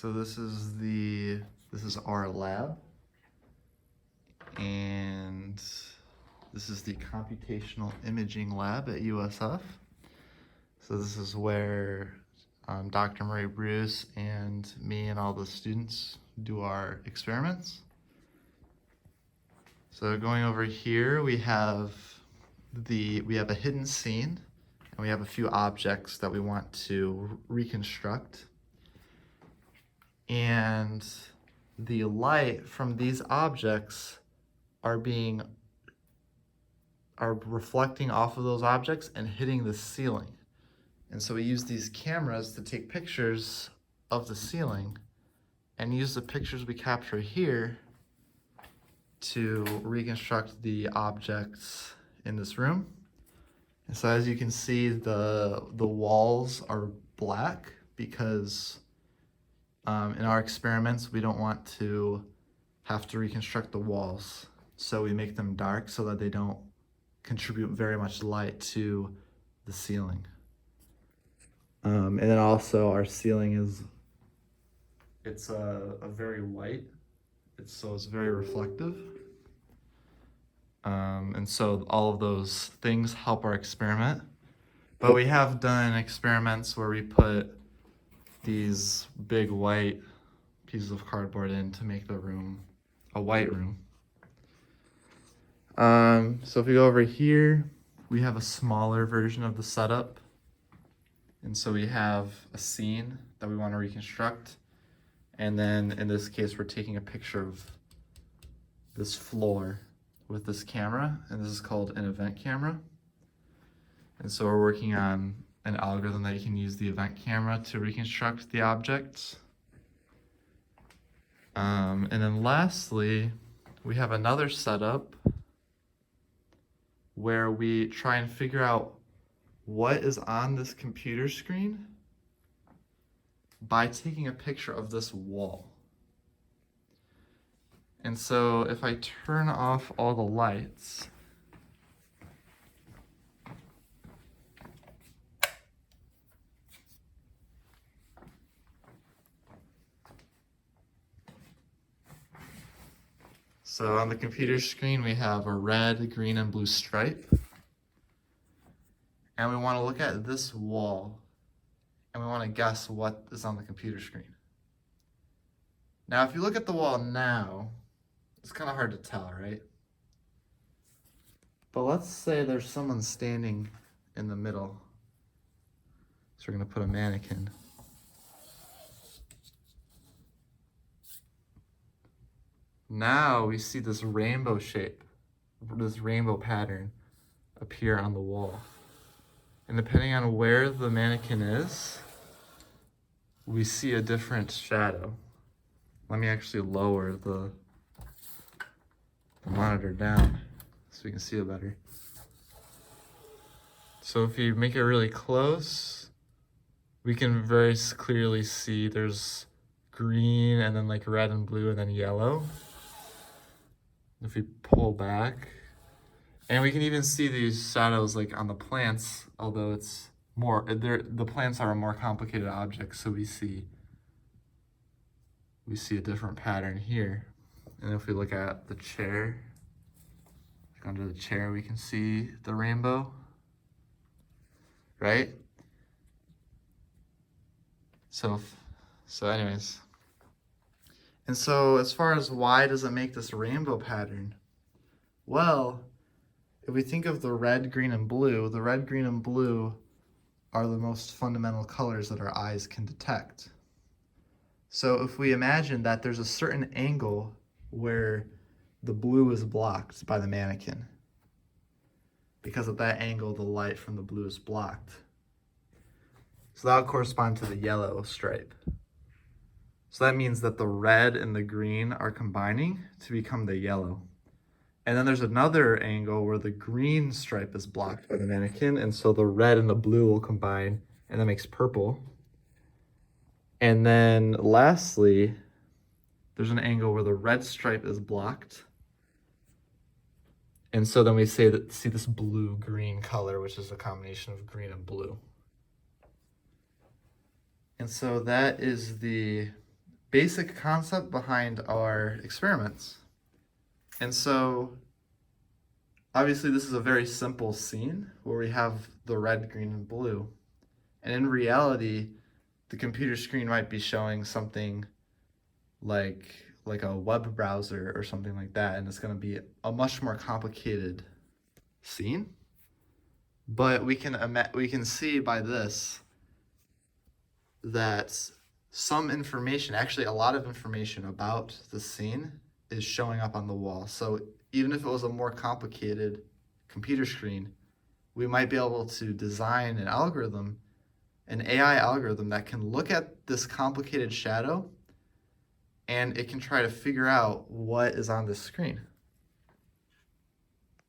So this is our lab, and this is the Computational Imaging Lab at USF. So this is where Dr. Murray Bruce and me and all the students do our experiments. So going over here, we have a hidden scene, and we have a few objects that we want to reconstruct. And the light from these objects are reflecting off of those objects and hitting the ceiling. And so we use these cameras to take pictures of the ceiling and use the pictures we capture here to reconstruct the objects in this room. And so as you can see, the walls are black because in our experiments, we don't want to have to reconstruct the walls. So we make them dark so that they don't contribute very much light to the ceiling. And then also our ceiling it's a very white, so it's very reflective. And so all of those things help our experiment. But we have done experiments where we put these big white pieces of cardboard in to make the room a white room. So if we go over here, we have a smaller version of the setup. And so we have a scene that we want to reconstruct. And then in this case, we're taking a picture of this floor with this camera, and this is called an event camera. And so we're working on an algorithm that you can use the event camera to reconstruct the objects. And then lastly, we have another setup where we try and figure out what is on this computer screen by taking a picture of this wall. And so if I turn off all the lights, so on the computer screen, we have a red, green, and blue stripe. And we want to look at this wall, and we want to guess what is on the computer screen. Now, if you look at the wall now, it's kind of hard to tell, right? But let's say there's someone standing in the middle. So we're going to put a mannequin. Now we see this rainbow shape, this rainbow pattern appear on the wall. And depending on where the mannequin is, we see a different shadow. Let me actually lower the monitor down so we can see it better. So if you make it really close, we can very clearly see there's green and then like red and blue and then yellow. If we pull back, and we can even see these shadows like on the plants, although it's more, the plants are a more complicated object, so we see a different pattern here. And if we look at the chair, like under the chair, we can see the rainbow, right? So anyways. And so as far as why does it make this rainbow pattern? Well, if we think of the red, green, and blue, the red, green, and blue are the most fundamental colors that our eyes can detect. So if we imagine that there's a certain angle where the blue is blocked by the mannequin, because at that angle, the light from the blue is blocked. So that would correspond to the yellow stripe. So that means that the red and the green are combining to become the yellow. And then there's another angle where the green stripe is blocked by the mannequin, and so the red and the blue will combine, and that makes purple. And then lastly, there's an angle where the red stripe is blocked. And so then we see this blue-green color, which is a combination of green and blue. And so that is the basic concept behind our experiments. And so obviously this is a very simple scene where we have the red, green, and blue. And in reality, the computer screen might be showing something like a web browser or something like that, and it's going to be a much more complicated scene. But we can see by this that some information, actually a lot of information about the scene is showing up on the wall. So even if it was a more complicated computer screen, we might be able to design an algorithm, an AI algorithm that can look at this complicated shadow and it can try to figure out what is on this screen.